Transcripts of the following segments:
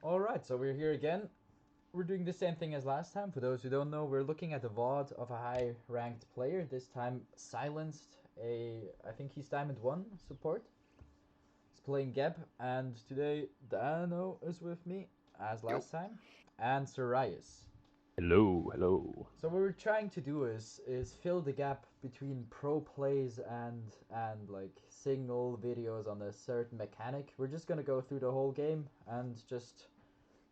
Alright, so we're here again. We're doing the same thing as last time. For those who don't know, we're looking at the VOD of a high-ranked player. This time, SlLENCED, I think he's Diamond 1 support. He's playing Geb, and today Daenou is with me, as last time, and Ceraius. Hello, hello. So what we're trying to do is fill the gap between pro plays and like single videos on a certain mechanic. We're just gonna go through the whole game and just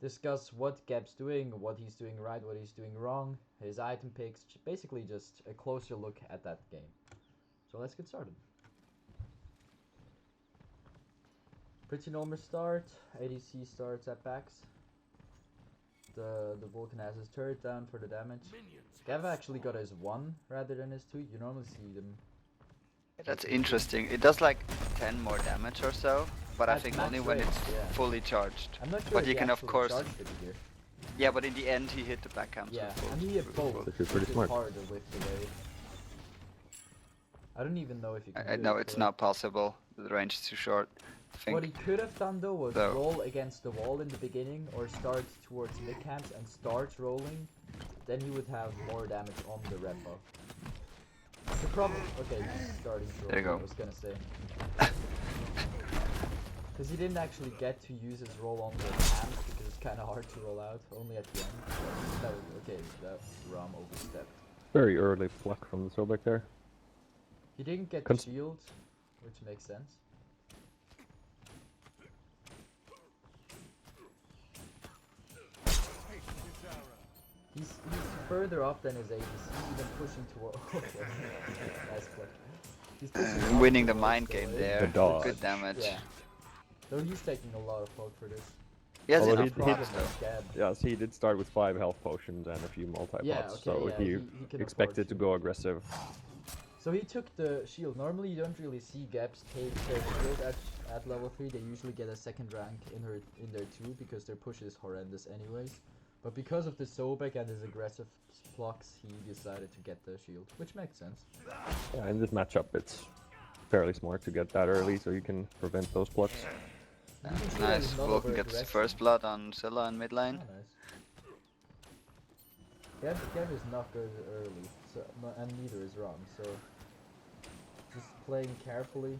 discuss what Geb's doing, what he's doing right, what he's doing wrong, his item picks, basically just a closer look at that game. So let's get started. Pretty normal start. ADC starts at backs. The Vulcan has his turret down for the damage. Geb actually got his 1 rather than his 2. You normally see them. That's interesting. It does like 10 more damage or so, but I think only when it's fully charged. I'm not sure but if he can of course. Charged it here. Yeah, but in the end he hit the backhand. Yeah, so and he hit both. Which is pretty smart. Hard with the way. I don't even know if you can. No, it's not possible. The range is too short. I think. What he could have done though was roll against the wall in the beginning, or start towards mid camps and start rolling. Then he would have more damage on the red buff. The problem. Okay, he's starting to roll. There you go. I was gonna say. Because he didn't actually get to use his roll on the camps because it's kind of hard to roll out, only at the end. Okay, that Ram overstepped. Very early pluck from the Sobek there. He didn't get the shield, which makes sense. He's further up than his ADC, even pushing toward. Nice play. He's pushing winning the mind game there. The dodge. Good damage. Yeah. Though he's taking a lot of poke for this. He has Although enough points though. Yes, he did start with 5 health potions and a few multi-pots, so he expected to go aggressive. So he took the shield. Normally you don't really see Gebs take their shield at level 3. They usually get a second rank in there too, because their push is horrendous anyways. But because of the Sobek and his aggressive plucks, he decided to get the shield, which makes sense. Yeah, in this matchup it's fairly smart to get that early so you can prevent those plucks. Nice, Vulcan gets the first blood on Scylla in mid lane. Oh, nice. Geb is not good early, so, and neither is Ram, so just playing carefully.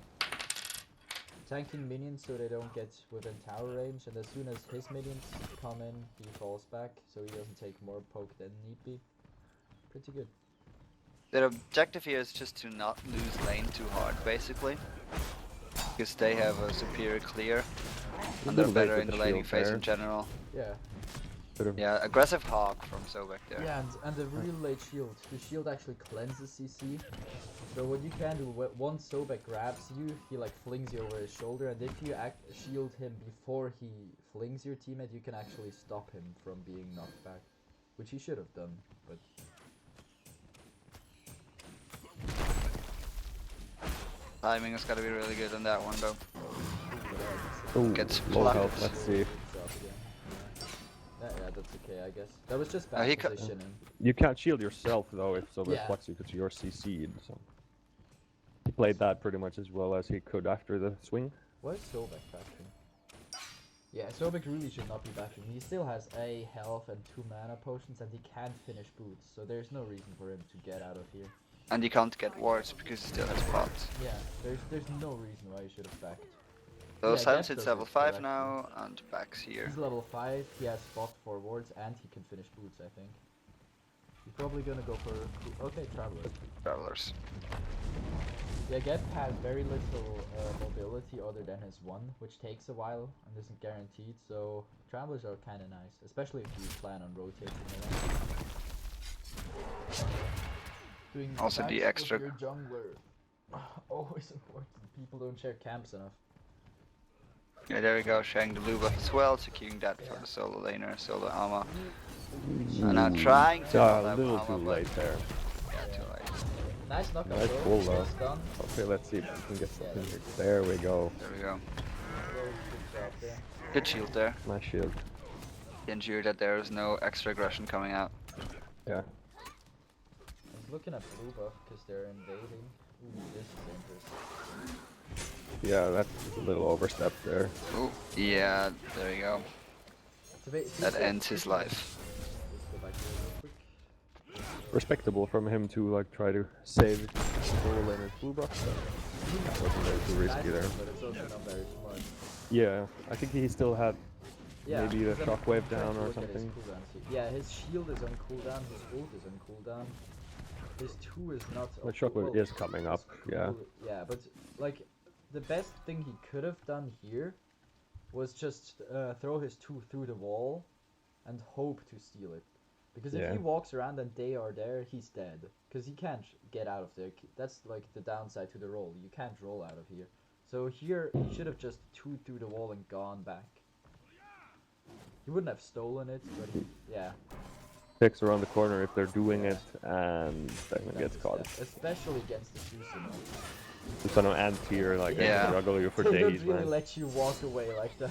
Tanking minions so they don't get within tower range, and as soon as his minions come in, he falls back, so he doesn't take more poke than need be. Pretty good. Their objective here is just to not lose lane too hard, basically. Because they have a superior clear, and they're better in the laning phase in general. Yeah. Yeah, aggressive hawk from Sobek there. Yeah, and the real late shield. The shield actually cleanses CC. So what you can do, once Sobek grabs you, he like flings you over his shoulder, and if you shield him before he flings your teammate, you can actually stop him from being knocked back. Which he should have done, but... Timing has got to be really good on that one though. Ooh, gets low plucked. health, let's see. Yeah, that's okay, I guess. That was just bad positioning. You can't shield yourself though if Sobek plucks you because you're CC'd, so... He played that pretty much as well as he could after the swing. What is Sobek backing? Yeah, Sobek really should not be backing. He still has a health and 2 mana potions, and he can't finish boots, so there's no reason for him to get out of here. And he can't get wards because he still has pots. Yeah, there's no reason why he should have backed. So SlLENCED it's level 5 now, and backs here. He's level 5, he has spot for wards, and he can finish boots, I think. He's probably gonna go for... Okay, Travelers. Yeah, Geb has very little mobility other than his 1, which takes a while and isn't guaranteed, so Travelers are kinda nice, especially if you plan on rotating around. Also the extra... Your jungler. Always important, people don't share camps enough. Yeah, there we go, sharing the blue buff as well, securing that for the solo laner, solo Alma. And now trying to a little too late there. Yeah, too late. Nice knock on Nice pull though. done. Okay, let's see if we can get something here. There we go. There we go. Good job there. Good shield there. Nice shield. Ensure that there is no extra aggression coming out. Yeah. I was looking at blue buff because they're invading. Ooh, this is interesting. Yeah, that's a little overstepped there. Ooh, yeah, there you go. that ends his life. Let's go back here real quick. Respectable from him to like try to save goal in his blue box. That wasn't very too risky there. But it's also not very smart. Yeah, I think he still had Yeah, maybe the because shockwave I'm trying down to or look at his something. cooldowns here. Yeah, his shield is on cooldown, his ult is on cooldown. His 2 is not. The shockwave is coming up, yeah. Yeah, but like the best thing he could have done here was just throw his 2 through the wall and hope to steal it. Because if he walks around and they are there, he's dead. Because he can't get out of there. That's like the downside to the roll. You can't roll out of here. So here, he should have just 2 through the wall and gone back. He wouldn't have stolen it, but he, yeah. Picks around the corner if they're doing it, and then gets caught. Especially against the Susanoo. Susanoo and Tier, like, they struggle you for They days, don't really man. let you walk away like that.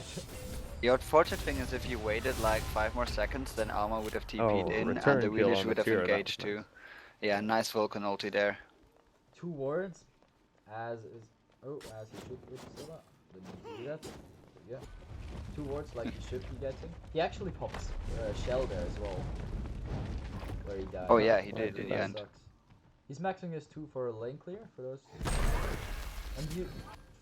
The unfortunate thing is if you waited like 5 more seconds, then Alma would have TP'd in, and return the kill Wheelish on would the have Tier, engaged that was too. Yeah, nice Vulcan ulti there. 2 wards, as is. Oh, as he should get still up. Didn't do that. Yeah. 2 wards like he should be getting. He actually pops shell there as well. Where he died. Oh yeah, he did in the That end. sucks. He's maxing his 2 for a lane clear for those. And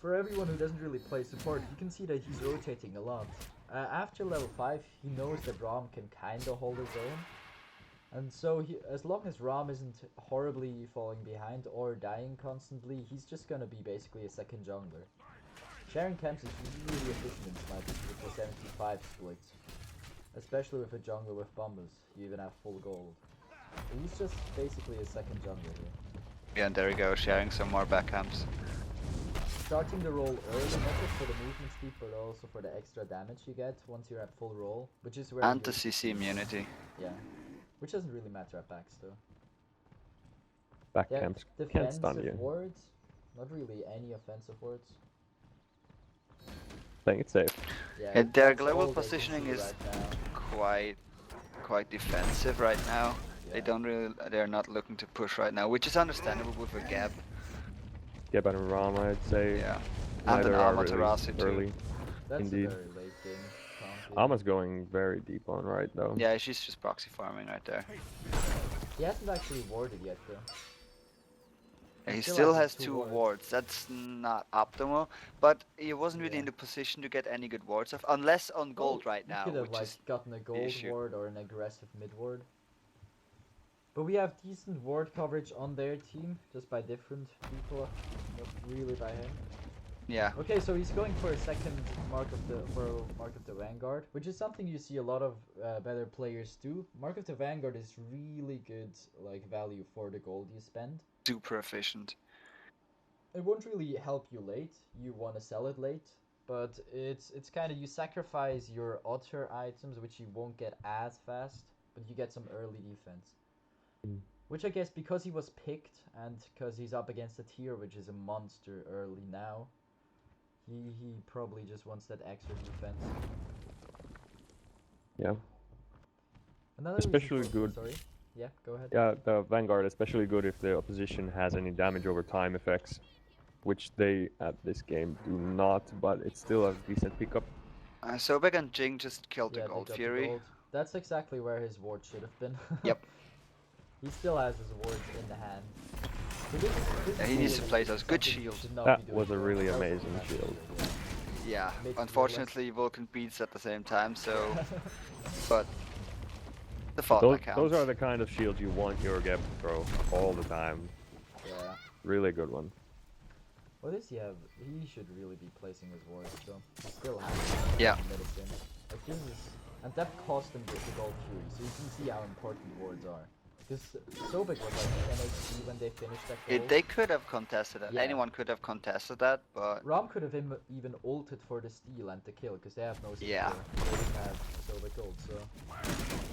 for everyone who doesn't really play support, you can see that he's rotating a lot. After level 5, he knows that Rom can kinda hold his own. And so as long as Rom isn't horribly falling behind or dying constantly, he's just gonna be basically a second jungler. Sharing camps is really efficient in Smite with the 75 splits. Especially with a jungler with bombers, you even have full gold. He's just basically a second jungler here. Yeah, and there we go, sharing some more backcamps. Starting the roll early, not just for the movement speed, but also for the extra damage you get once you're at full roll, which is where And the CC immunity. Yeah, which doesn't really matter at backs though. Back Yeah, camps can't stun defensive you. wards, not really any offensive wards. Playing it safe. Yeah, that's their all global they can positioning see is right now. quite defensive right now. Yeah. They're not looking to push right now, which is understandable with a gap. Geb and Ram, I'd say. Yeah. And an Neither are Amaterasu too. early. That's Indeed. a very late game. Can't be. Alma's going very deep on right though. Yeah, she's just proxy farming right there. He hasn't actually warded yet though. He still still has has two 2 wards. wards. That's not optimal, but he wasn't really in the position to get any good wards of, unless on gold right He now, could have which like is gotten a gold issue. ward or an aggressive mid ward. But we have decent ward coverage on their team, just by different people, not really by him. yeah. Okay, so he's going for a second Mark of the Vanguard, which is something you see a lot of better players do. Mark of the Vanguard is really good, like value for the gold you spend. Super efficient. It won't really help you late. You want to sell it late, but it's kind of you sacrifice your other items, which you won't get as fast, but you get some early defense. Which I guess because he was picked and because he's up against a tier which is a monster early now, he probably just wants that extra defense. Yeah. Another Especially reason for, good. Sorry. Yeah, go ahead. Yeah, the Vanguard especially good if the opposition has any damage over time effects, which they at this game do not, but it's still a decent pickup. Sobek and Jing just killed Yeah, the they Gold got the Fury. gold. That's exactly where his ward should have been. Yep. He still has his wards in the hand. So this Yeah, he is needs to really play those good something you shields. should not That be was doing a for really else amazing it's shield. Yeah, Makes it unfortunately Vulcan beats at the same time, so... but... The fault that counts. Those are the kind of shields you want your Geb to throw all the time. Yeah. Really good one. What does he have? He should really be placing his wards, so he still has Yeah. medicine. Like this is, and that cost him the gold fury, so you can see how important wards are. Because Sobek was like 10 HP when they finished that gold. They could have contested it. Yeah. Anyone could have contested that, but... Rom could have even ulted for the steal and the kill, because they have no secure. Yeah. They didn't have Sobek gold, so...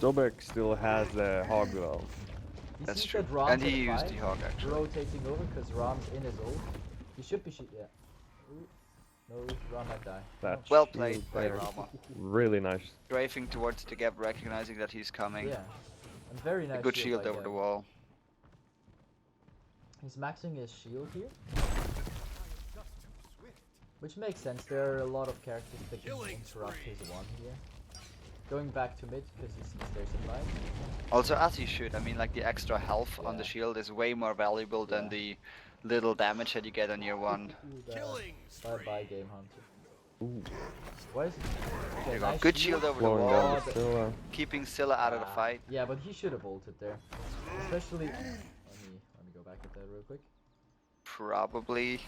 Sobek still has the hog though. He That's sees true. that Rom's And he at used 5, the hog actually. rotating over, because Rom's in his ult. He should be yeah. Ooh. No, Rom might die. That Well shield played by there. Rama. Really nice. Strafing towards the gap, recognizing that he's coming. Yeah. And very nice A good shield by over the Geb. wall. He's maxing his shield here. Which makes sense, there are a lot of characters that can interrupt his one here. going back to mid because he sees their supply. Also, as he should. I mean, like the extra health on the Yeah. shield is way more valuable than Yeah. the little damage that you get on year one. Bye-bye, Game Hunter. Ooh, Why is it? There Okay, you go. nice Good shield over the slowing wall, down the Scylla. keeping Scylla out of the fight. Yeah, but he should have ulted there. Especially... Let me go back at that real quick. Probably.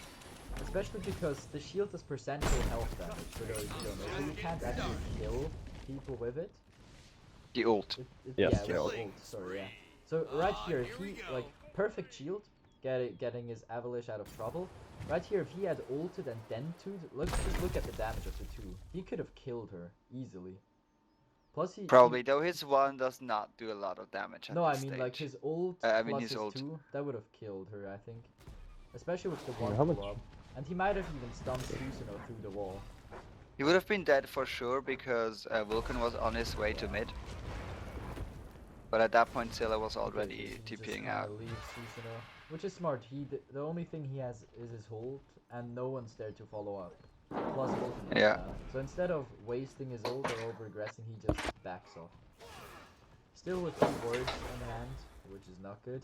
Especially because the shield is percentile health damage, for those who don't know. So you can't actually kill people with it. The ult. Yes, Yeah, the with ult. Sorry, yeah. So right here, if he, like, perfect shield, getting his Avalish out of trouble. Right here, if he had ulted and then 2, just look at the damage of the 2. He could have killed her easily. Plus Probably, though his one does not do a lot of damage at No, I this mean stage. like his ult I mean plus his his ult. 2, that would have killed her, I think. Especially with the one how much- blob. And he might have even stunned Susanoo through the wall. He would have been dead for sure because Vulcan was on his way to mid. But at that point, Scylla was already He just TPing kinda out. leaves Susanoo, which is smart. The only thing he has is his ult, and no one's there to follow up. Plus Vulcan goes Yeah. down. So instead of wasting his ult or over-aggressing, he just backs off. Still with 2 wards in hand, which is not good.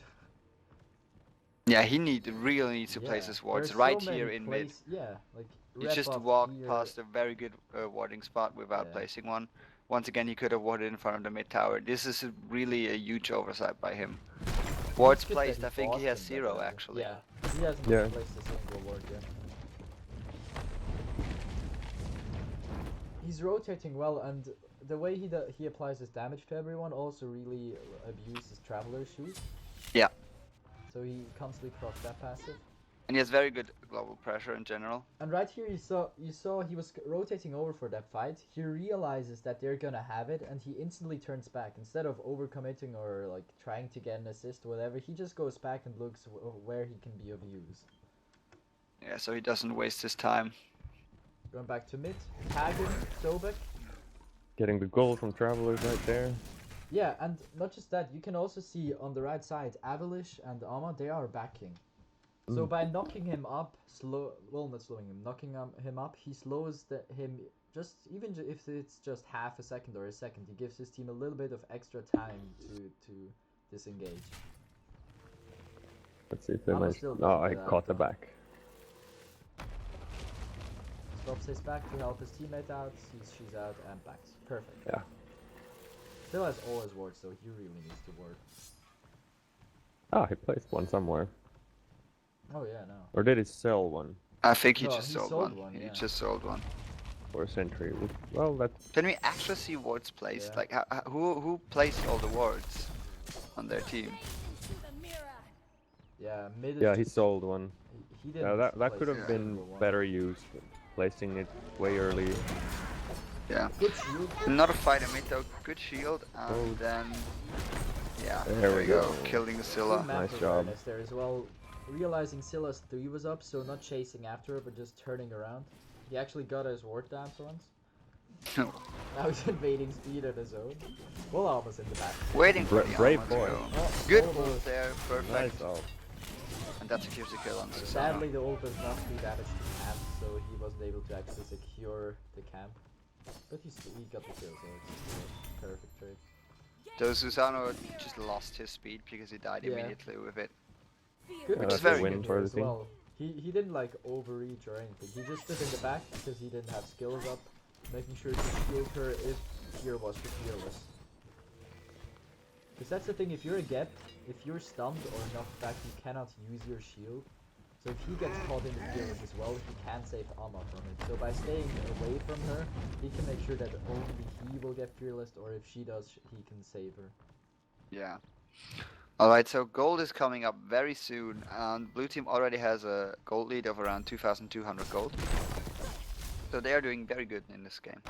Yeah, he really needs to place his wards right here in mid. Yeah, like He rep just up walked here. past a very good warding spot without Yeah. placing one. Once again, he could have warded in front of the mid tower. This is really a huge oversight by him. Wards It's good that placed, I think he has bought them 0 that early. actually. Yeah, he hasn't Yeah. placed a single ward yet. He's rotating well, and the way he applies his damage to everyone also really abuses Traveler Shoot. Yeah. So he constantly procs that passive. And he has very good global pressure in general. And right here you saw he was rotating over for that fight. He realizes that they're gonna have it, and he instantly turns back. Instead of overcommitting or like trying to get an assist or whatever, he just goes back and looks where he can be of use. Yeah, so he doesn't waste his time. Going back to mid, Hagen, Sobek. Getting the gold from Travelers right there. Yeah, and not just that, you can also see on the right side, Avalish and Amma, they are backing. So by knocking him up, not slowing him, knocking him up, he slows him just, if it's just half a second or a second, he gives his team a little bit of extra time to disengage. Let's see if they Amma managed. still Oh, doesn't I get out, caught the though. back. Stops his back to help his teammate out, she's out and backs. Perfect. Yeah. Still has all his wards, so he really needs to ward. Ah, he placed one somewhere. Oh yeah, no. Or did he sell one I think he No, just he sold sold one. one, He yeah. just sold one. for a sentry? Well, that's Can we actually see wards placed? Yeah. Like, who placed all the wards on their team? Yeah, mid is yeah. He just- sold one. He Yeah, didn't that place could a have been single one. better used, placing it way early. Yeah. Good shield. Not a fight in mid though. Good shield, and Oh. then yeah, There we go. killing Good Scylla. map Nice job. awareness there as well. Realizing Scylla's 3 was up, so not chasing after her, but just turning around. He actually got his ward down for once. Now he's invading speed at his own. Well, almost in the back. Waiting for the Brave armor to boy. go. Oh, Good almost. ult there, perfect. Nice ult. And that secures the kill on Susanoo. Sadly, the ult does not do damage to camp, so he wasn't able to actually secure the camp. But he got the kill, so it's a perfect trade. So Susanoo just lost his speed because he died Yeah. immediately with it. Good that's a very positioning good for here the as team. well. He didn't like overreach or anything. He just stood in the back because he didn't have skills up, making sure to shield her if fear was fearless. Because that's the thing, if you're a get, if you're stunned or knocked back, you cannot use your shield. So if he gets caught in the fearless as well, he can save Amma from it. So by staying away from her, he can make sure that only he will get fearless, or if she does, he can save her. Yeah. Alright, so gold is coming up very soon, and blue team already has a gold lead of around 2,200 gold. So they are doing very good in this game.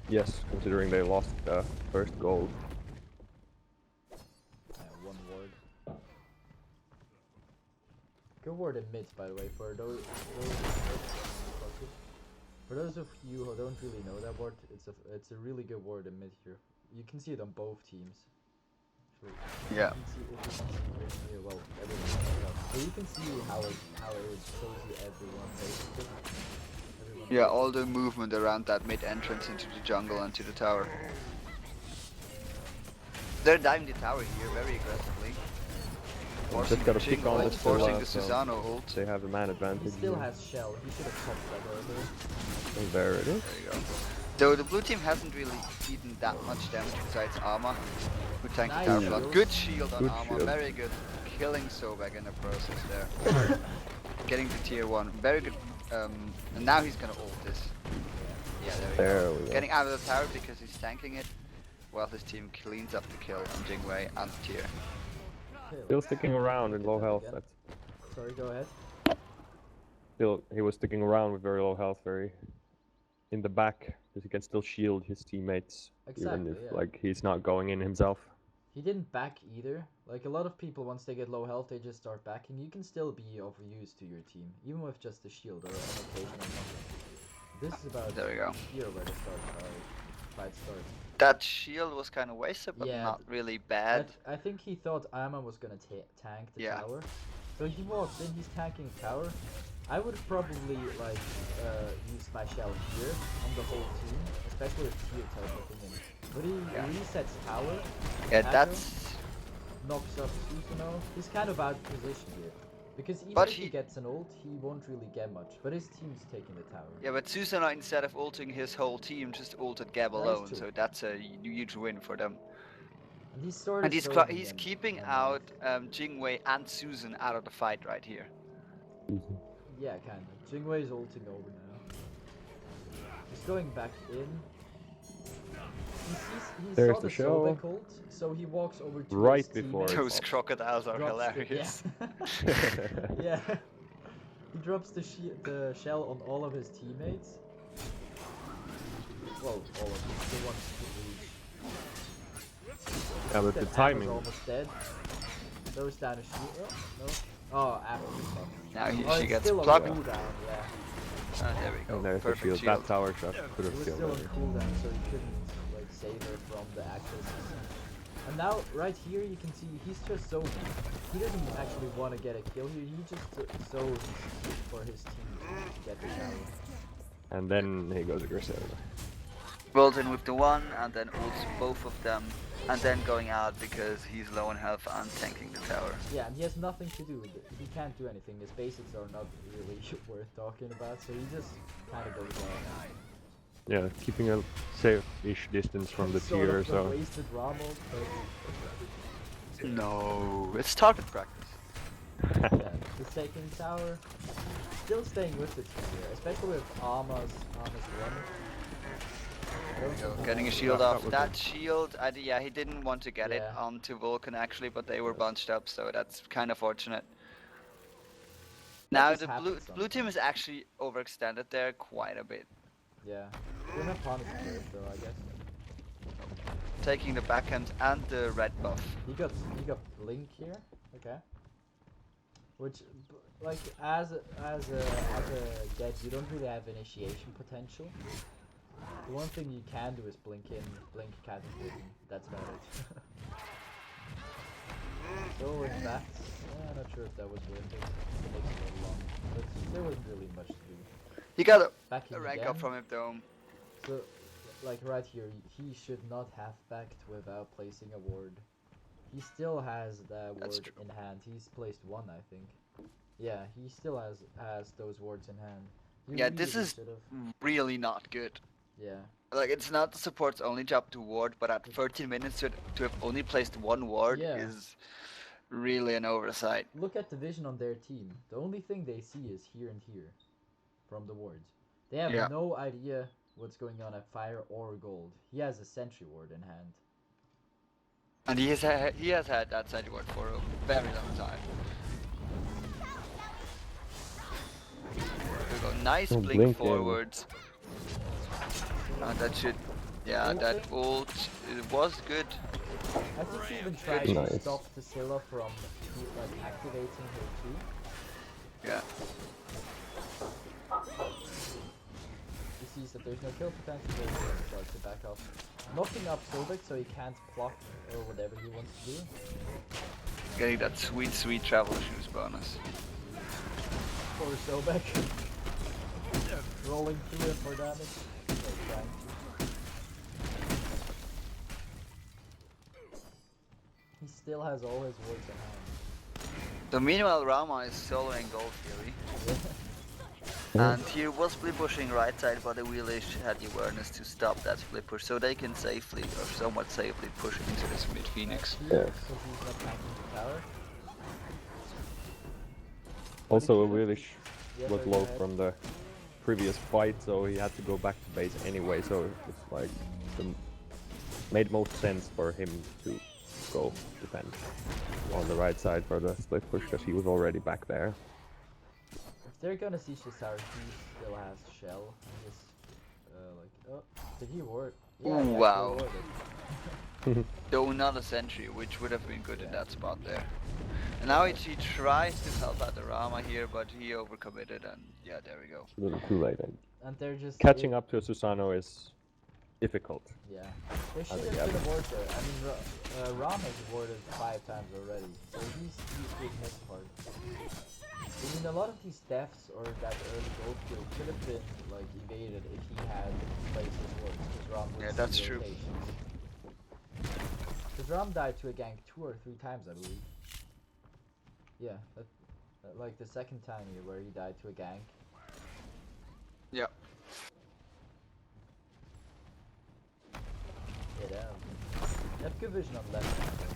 Yes, considering they lost the first gold. One ward. Good ward in mid, by the way, for those of you who don't really know that ward, it's a really good ward in mid here. You can see it on both teams. Actually, Yeah. You can see, if you can see here, well, everyone knows that. But you can see how it shows you everyone basically. Everyone Yeah, all the movement around that mid entrance into the jungle and to the tower. They're diving the tower here very aggressively. Forcing Just the gotta pick jingle on ult, the forcing the SlLENCED, Susano ult. They have the man He advantage. still here. has shell. He should have popped that earlier. And there it is. There you go. Though the blue team hasn't really eaten that much damage besides Arma, who tanked the Nice tower shield. block. Good shield on Good Arma, shield. very good. Killing Sobek in the process there. Getting to tier 1, very good. And now he's gonna ult this. Yeah, there we go. We go. Getting out of the tower because he's tanking it, while his team cleans up the kill on Jingwei and tier. Still sticking around in low health. That's Sorry, go ahead. still, he was sticking around with very low health, very in the back, because he can still shield his teammates, even Exactly, if yeah. like he's not going in himself. He didn't back either. Like a lot of people, once they get low health, they just start backing. You can still be of use to your team, even with just a shield or an occasional something. This is about There we go. here where the fight starts. That shield was kind of wasted, but Yeah, not really bad. I think he thought Ama was gonna tank the Yeah. tower. So he walks in, he's tanking tower. I would have probably like used my shell here on the whole team, especially with tier teleporting in. But he resets tower. Yeah, Tackle, that's... knocks up Susanoo. He's kind of out of position here. Because even But if he he- gets an ult, he won't really get much. But his team's taking the tower. Yeah, but Susanoo, instead of ulting his whole team, just ulted Gab That is alone, true. so that's a huge win for them. And he's sort of And he's showing he's them, keeping out Jingwei and Susan out of the fight right here. Yeah, kind of. Jingwei's ulting over now. He's going back in. He There's saw the the show. Sobek ult, so he walks over to Right his before teammate, it Those crocodiles are drops the- hilarious. Yeah. Yeah. He drops the shell on all of his teammates. Well, all of them. The ones who reach. Yeah, but the Then Amma's timing. almost dead. Throws down a shield. Oh, no. Oh, Apple is fucked. Now Oh, she it's gets still on plucked. cooldown, yeah. There we go. And there's the Perfect shield. shield. That tower shot could It have was killed still on her. cooldown, so he couldn't like save her from the actual system. And now, right here, you can see he's just so he doesn't actually want to get a kill here. He just sows for his team to get the tower. And then he goes aggressive. Rolls in with the one, and then ults both of them, and then going out because he's low on health and tanking the tower. Yeah, and he has nothing to do with it. He can't do anything. His basics are not really worth talking about, so he just kind of goes out. Yeah, keeping a safe-ish distance from the Sort tier, of so. wasted Rommel, but No, it's target practice. yeah, he's taking tower. Still staying with the team here, especially with Arma's run. I don't So think getting a he- shield that off. was That shield, yeah, he didn't want to get it Yeah. onto Vulcan actually, but they were bunched up, so that's kind of fortunate. Now just the happens blue team is actually overextended there quite a bit. Yeah, we're not punished for it though, I guess. Taking the backhand and the red buff. He got Blink here, okay. Which, like, as a get, you don't really have initiation potential. The one thing you can do is blink in, blink catapulting. That's about it. So with that, I'm not sure if that was worth it. It takes a little long, but there wasn't really much to do. He got a Backing rank again. up from him though. So, like right here, he should not have backed without placing a ward. He still has that That's ward true. in hand. He's placed one, I think. Yeah, he still has those wards in hand. He Yeah, this really is should've- really not good. Yeah, Like, it's not the support's only job to ward, but at 13 minutes to have only placed one ward Yeah. is really an oversight. look at the vision on their team. The only thing they see is here and here, from the wards. They have Yeah. no idea what's going on at fire or gold. He has a sentry ward in hand. And he has had that side ward for a very long time. There we go. Nice Oh, blink blink in. forwards. That should, yeah, Ult that in? ult it was good. I think he even tried to Nice. stop Tassila from like activating her too. Yeah. He sees that there's no kill potential, so he starts to back off. Knocking up Sobek so he can't block or whatever he wants to do. Getting that sweet travel shoes bonus. For Sobek. rolling through it for damage. Like trying to. He still has all his wards in hand. So meanwhile, Rama is soloing Gold Fury. And he was split pushing right side, but they really had the awareness to stop that split push, so they can safely, or somewhat safely, push into this mid Phoenix. Yeah. So he's not tanking the tower. Also, Willish Yeah, was sorry, go low ahead. from the previous fight, so he had to go back to base anyway. So it's like made most sense for him to go defend on the right side for the split push because he was already back there. If they're gonna siege this tower, he still has shell. And just like, oh, did he ward? Yeah, he actually Wow. warded. Though not a sentry, which would have been good in that spot there. And now he tries to help out the Rama here, but he overcommitted, and yeah, there we go. A little too late. And And they're just catching up to Susano is difficult. Yeah, there should think, have been a ward there. I mean, Ram has warded 5 times already, so he's doing his part. I mean, a lot of these deaths or that early gold kill could have been like evaded if he had placed his wards, because Ram would Yeah, see that's true. rotations. Because Ram died to a gank 2 or 3 times, I believe. Yeah, like the second time here where he died to a gank. Yeah. Yeah, damn. They have good vision on the left hand though.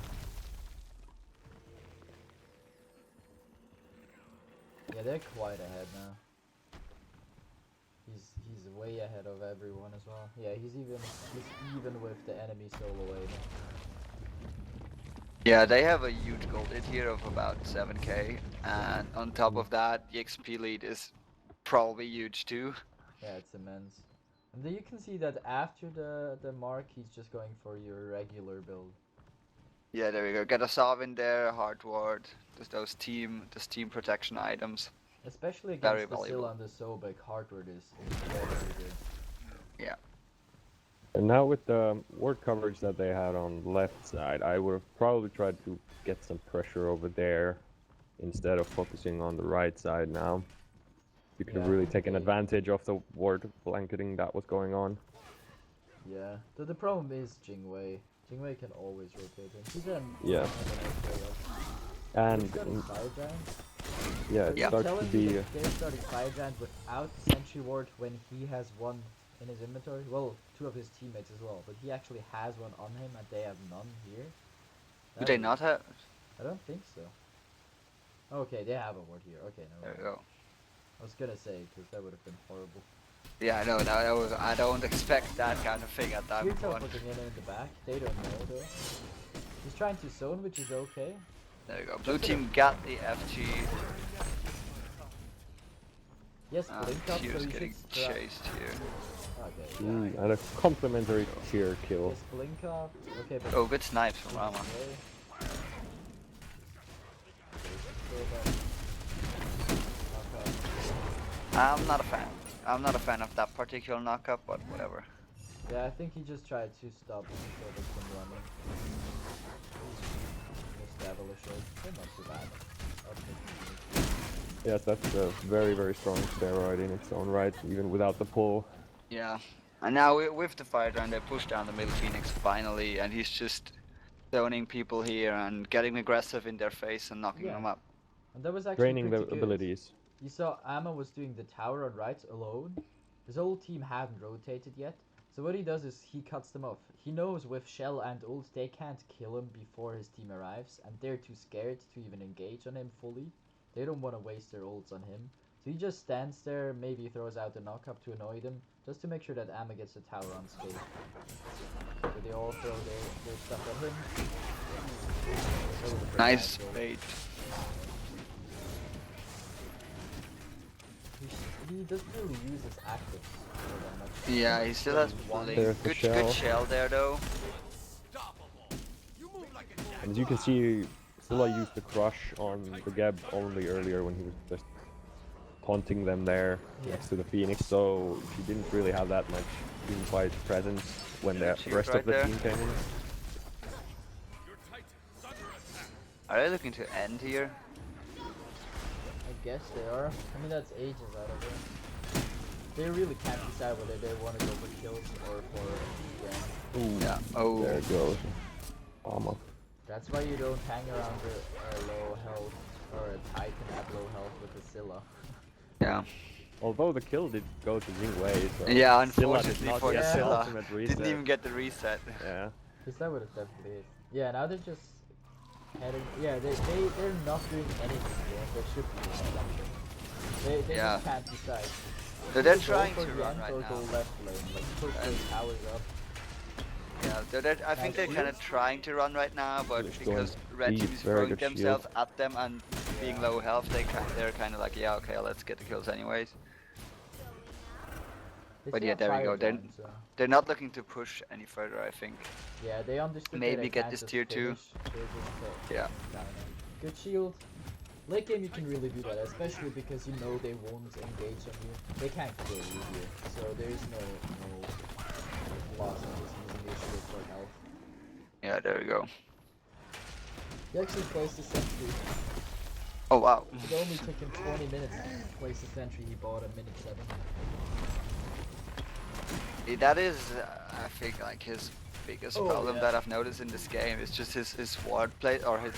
Yeah, they're quite ahead now. He's way ahead of everyone as well. Yeah, he's even with the enemy solo wave. Yeah, they have a huge gold hit here of about 7k, and on top of that, the XP lead is probably huge too. Yeah, it's immense. And then you can see that after the mark, he's just going for your regular build. Yeah, there we go. Get a Sov in there, a hard ward, just those team protection items. Especially Very against the valuable. Syl and the Sobek, hardward is incredibly good. Yeah. And now with the ward coverage that they had on the left side, I would have probably tried to get some pressure over there instead of focusing on the right side now. You could have Yeah, really taken okay. advantage of the ward blanketing that was going on. Yeah, the problem is Jingwei. Jingwei can always rotate him. He's an Yeah. And he's got his fire giant. yeah, Are it you starts to telling me be that they're starting fire giant without the sentry ward when he has one in his inventory? Well, 2 of his teammates as well, but he actually has one on him and they have none here. Do they not have? I don't think so. Okay, they have a ward here. Okay, There never we mind. go. I was gonna say, because that would have been horrible. Yeah, I know. I don't expect that kind of thing at that You're point. looking in the back. They don't know though. He's trying to zone, which is okay. There we go. Blue team got the FG. Yes, blink up, She so was you getting should chased here. Okay. and a complimentary cheer kill. Yes, blink up. Okay, but Oh, good snipes from Rama. okay. I'm not a fan. I'm not a fan of that particular knockup, but whatever. Yeah, I think he just tried to stop Sobek from running. Establish it. They're not too bad. Yes, that's a very, very strong steroid in its own right, even without the pull. Yeah. And now with the fire giant, they push down the middle Phoenix finally, and he's just zoning people here and getting aggressive in their face and knocking them up. And that was actually Draining the pretty good. abilities. You saw Amma was doing the tower on right alone. His whole team hadn't rotated yet. So what he does is he cuts them off. He knows with Shell and ult they can't kill him before his team arrives, and they're too scared to even engage on him fully. They don't want to waste their ults on him. So he just stands there, maybe throws out the knockup to annoy them, just to make sure that Amma gets the tower unscathed. So they all throw their stuff at him. Nice bait. He doesn't really use his actives that much. Yeah, he still has blink. There's the Good shell there though. And as you can see, SlLA used the crush on the Geb only earlier when he was just taunting them there next to the Phoenix, so he didn't really have that much team-fight presence when the rest right of the there. team came in. Are they looking to end here? I guess they are. I mean, that's ages out of it. they really can't decide whether they want to go for kills or for games. Ooh, Yeah. Oh. there it goes. Armor. That's why you don't hang around a low health or a Titan at low health with a Scylla. Yeah. Although the kill did go to Jingwei, so Yeah, Scylla did unfortunately not for get the the Scylla. ultimate reset. Didn't even get the reset. Yeah. Because that would have definitely hit. Yeah, now they're just heading. Yeah, they're not doing anything here. They should be doing something. They Yeah. just can't decide. So they're Either go trying for to the run end right or now. go left lane, like push those towers up. Yeah, I think they're kind of trying to run right now, but Just because going red deep, team is very throwing good themselves shield. at them and being low health, they're kind of like, yeah, okay, let's get the kills anyways. They But still yeah, have there we fire go. down, so. They're not looking to push any further, I think. Yeah, they understood Maybe that they get can't this just tier 2. finish. They're just Yeah. down. Good shield. Late game you can really do that, especially because you know they won't engage on you. They can't kill you here, so there's no loss of just using your shield for health. Yeah, there we go. He actually placed a sentry. Oh wow. It only took him 20 minutes to place a sentry. He bought a minute 7. That is, I think, like his biggest problem yeah. that I've noticed in this game is just his ward play, or his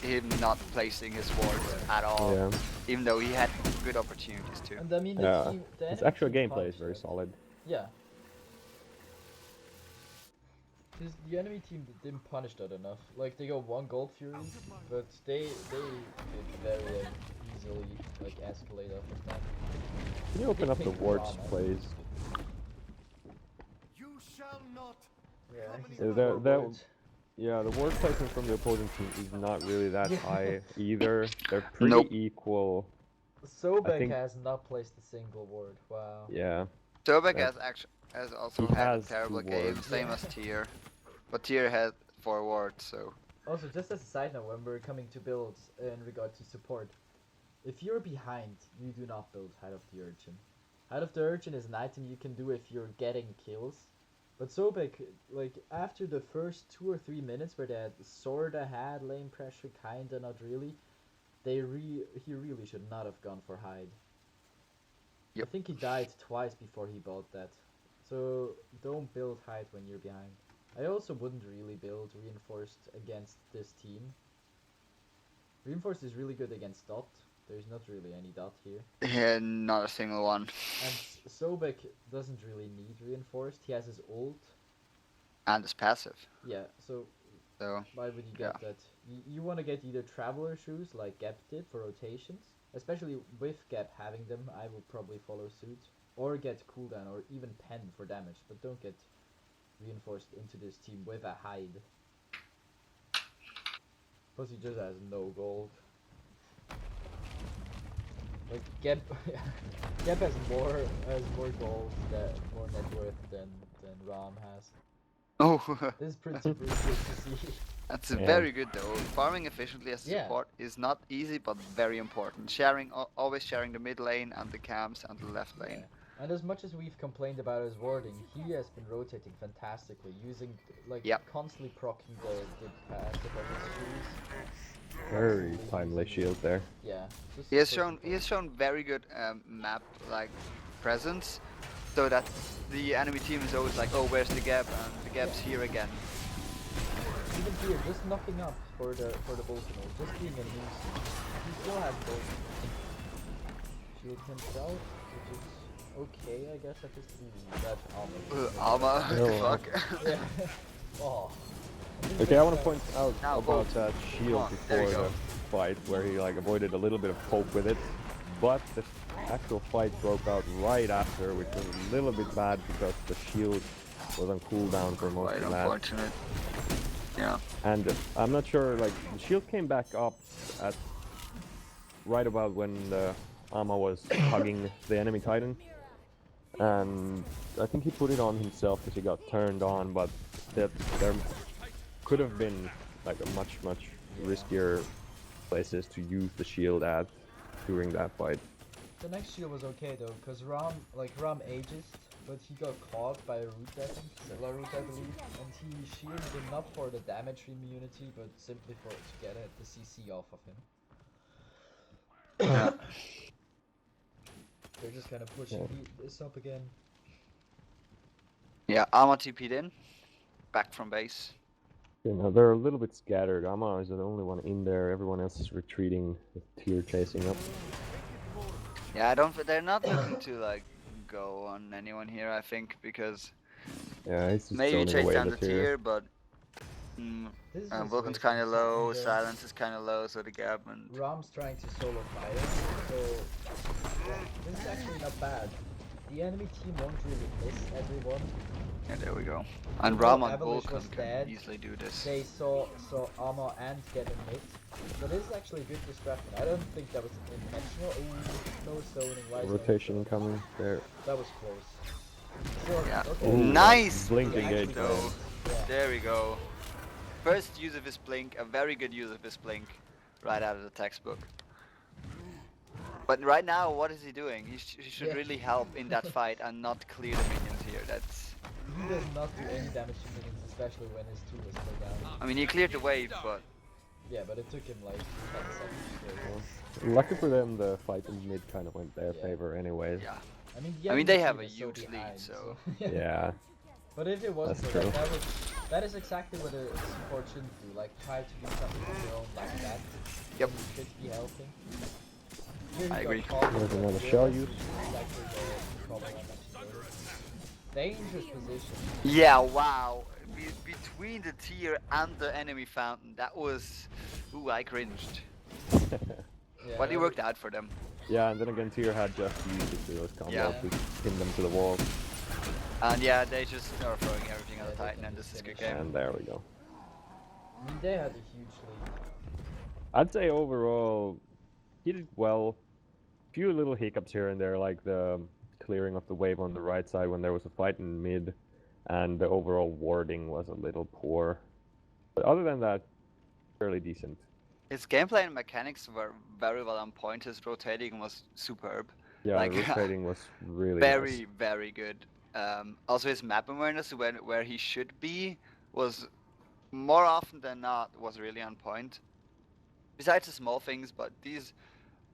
him not placing his wards at all, Yeah. even though he had good opportunities to. And I mean, Yeah. the His enemy actual team gameplay is punched very it. solid. Yeah. The enemy team didn't punish that enough. Like they got 1 gold fury, but they could very easily like escalate off of that. Can you open up the picked wards, Rama. please? You shall not. Yeah, the ward placement from the opposing team is not really that Yeah. high either. They're pretty Nope. equal. Sobek think- has not placed a single ward. Wow. Yeah. Sobek Yeah. has also He had has a terrible 2 game, wards. same Yeah. as Tyr. But Tyr had 4 wards, so. Also, just as a side note, when we're coming to builds in regard to support, if you're behind, you do not build Height of the Urchin. Height of the Urchin is an item you can do if you're getting kills. But Sobek, like, after the first 2 or 3 minutes where they had sorta had lane pressure, kinda not really, he really should not have gone for hide. Yep. I think he died twice before he bought that. So don't build hide when you're behind. I also wouldn't really build reinforced against this team. Reinforced is really good against dot. There's not really any dot here. Yeah, not a single one. And Sobek doesn't really need reinforced. He has his ult. And it's passive. Yeah, so So why would you get that? You want to get either traveler shoes like Gap did for rotations, especially with Gap having them. I would probably follow suit, or get cooldown, or even pen for damage. But don't get reinforced into this team with a hide. Plus he just has no gold. Like Gap, Gap has more gold, more net worth than Ram has. oh, This is pretty good to see. that's Yeah. very good though. Farming efficiently as a Yeah. support is not easy, but very important. Always sharing the mid lane and the camps and the left lane. Yeah. And as much as we've complained about his warding, he has been rotating fantastically, using like Yep. constantly proccing the passive of his shoes. Very timely shield there. Yeah. Just He has perfect. shown very good map like presence, so that the enemy team is always like, oh, where's the gap? And the gap's here again. Even here, just knocking up for the Boltonal, just being a nuisance. He still has Bolton. Shield himself, which is okay, I guess, at this that Alma, Oh, fuck. Yeah. Oh. Okay, I want to point out Now, about Bolt. that Come shield on, there before you go. the fight, where he like avoided a little bit of poke with it, but the actual fight broke out right after, which was a little bit bad because the shield was on cooldown for most Quite of that. unfortunate. Yeah. And I'm not sure, like, the shield came back up at right about when the Ama was hugging the enemy Titan. And I think he put it on himself because he got turned on, but there could have been like a much riskier places to use the shield at during that fight. The next shield was okay though, because Ram ages, but he got caught by a root, I think, Scylla root I believe, and he shielded him not for the damage immunity, but simply to get the CC off of him. Yeah. They're just kind of pushing this up again. Yeah, Arma TP'd in. Back from base. You know, they're a little bit scattered. Amma is the only one in there. Everyone else is retreating, with Tyr chasing up. Yeah, they're not looking to like go on anyone here, I think, because Yeah, he's just maybe zoning chase away down the the Tyr. tier, but This is just Vulcan's wasting kind of time low, there. Silence is kind of low, so the gap and Rom's trying to solo fight it, so yeah, this is actually not bad. The enemy team won't really miss everyone. yeah, there we go. And Even Ram though and Avalanche Vulcan was can dead, easily do this. They saw Armor and get a hit. So this is actually good distraction. I don't think that was intentional. Ooh, no zoning. Why is Rotation that? coming there. That was close. Sure. Yeah. Okay. Ooh, Nice blink blink engage though. land. Yeah. There we go. First use of his blink, a very good use of his blink, right out of the textbook. But right now, what is he doing? He should really help in that fight and not clear the minions here. That's. He does not do any damage to minions, especially when his 2 is still down. I mean, he cleared the wave, but Yeah, but it took him like 10 seconds. Lucky for them, the fight in mid kind of went their Yeah. favor anyways. yeah. I mean they the have team a is huge lead, behind, so- Yeah. But if it wasn't That's for true. that, that is exactly what a support shouldn't do. Like try to do something on your own like that. Yep. You should be helping. Here I you agree. go, There's another shell use. Exactly the problem I mentioned earlier. Dangerous position. Yeah, wow. Between the tier and the enemy fountain, that was. Ooh, I cringed. Yeah, But it worked out for them. Yeah, and then again, Tyr had just used the Zero's combo Yeah. to pin them to the wall. And yeah, they just are throwing everything on the Yeah, they Titan, can and just this is a good finish. game. And there we go. I mean, they had a huge lead. I'd say overall, he did well. Few little hiccups here and there, like the clearing of the wave on the right side when there was a fight in mid, and the overall warding was a little poor. But other than that, fairly decent. His gameplay and mechanics were very well on point. His rotating was superb. Yeah, Like, rotating was really Very, nice. very good. Also, his map awareness, where he should be, was more often than not was really on point. Besides the small things, but these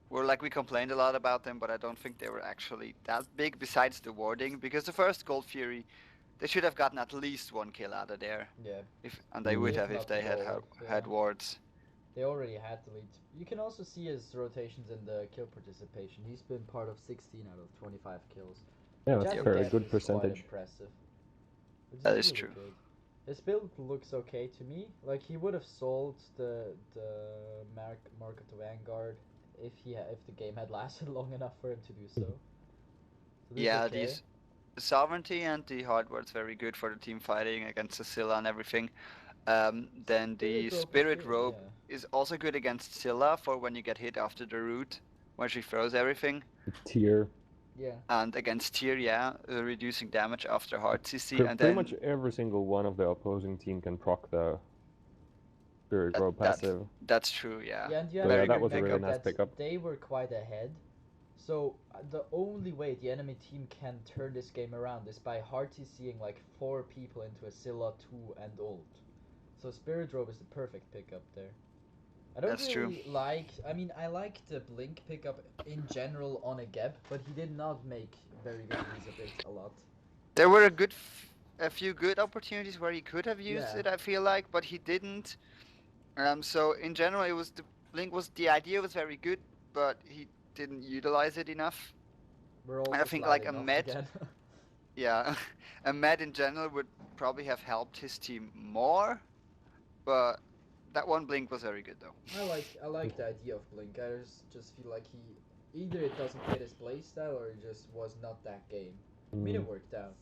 were like we complained a lot about them, but I don't think they were actually that big. Besides the warding, because the first Gold Fury, they should have gotten at least 1 kill out of there. Yeah. And they would If have if not they had gold, had yeah. wards. They already had the lead. You can also see his rotations in the kill participation. He's been part of 16 out of 25 kills. Yeah, which that's as a a very gap good is percentage. Quite impressive. Which That is really true. Good. His build looks okay to me. Like he would have sold the Mark of the Vanguard if if the game had lasted long enough for him to do so. So this Yeah, is okay. the sovereignty and the hardware's very good for the team fighting against Scylla and everything. Then the Spirit Robe is also good against Scylla for when you get hit after the root, when she throws everything. Tyr. Yeah. And against Tyr, yeah, reducing damage after hard CC. And Pretty then much every single one of the opposing team can proc the Spirit Robe passive. That's true, yeah. Yeah, and you So have yeah, to that was a remember really nice that pickup. they were quite ahead. So the only way the enemy team can turn this game around is by hard TCing like 4 people into a Scylla 2 and ult. So Spirit Robe is the perfect pickup there. I don't That's true. really like. I mean, I like the blink pickup in general on a Geb, but he did not make very good use of it a lot. There were a few good opportunities where he could have used Yeah. it, I feel like, but he didn't. So in general, it was the idea was very good, but he didn't utilize it enough. We're also I think like a sliding off med, again. yeah, a med in general would probably have helped his team more, but that one blink was very good though. I like the idea of blink. I just feel like he either it doesn't fit his playstyle or it just was not that game. I mean, it worked out.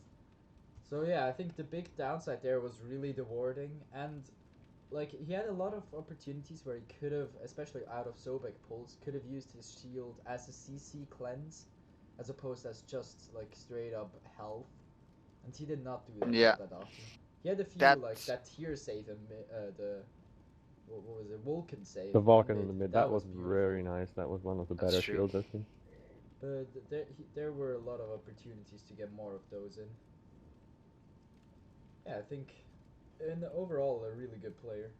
So yeah, I think the big downside there was really the warding, and like he had a lot of opportunities where he could have, especially out of Sobek pulls, could have used his shield as a CC cleanse, as opposed as just like straight up health, and he did not do that that often. He had a few like that tier save and what was it, Vulcan save. The Vulcan in the mid, that was very nice. That was one of the better true. shields I've seen. But there were a lot of opportunities to get more of those in. Yeah, I think in overall a really good player,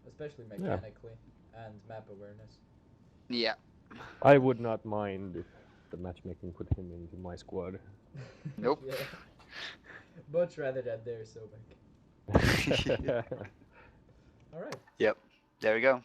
especially mechanically and map awareness. Yeah. I would not mind the matchmaking put him into my squad. Nope. Yeah. Much rather than there, Sobek. All right. Yep. There we go.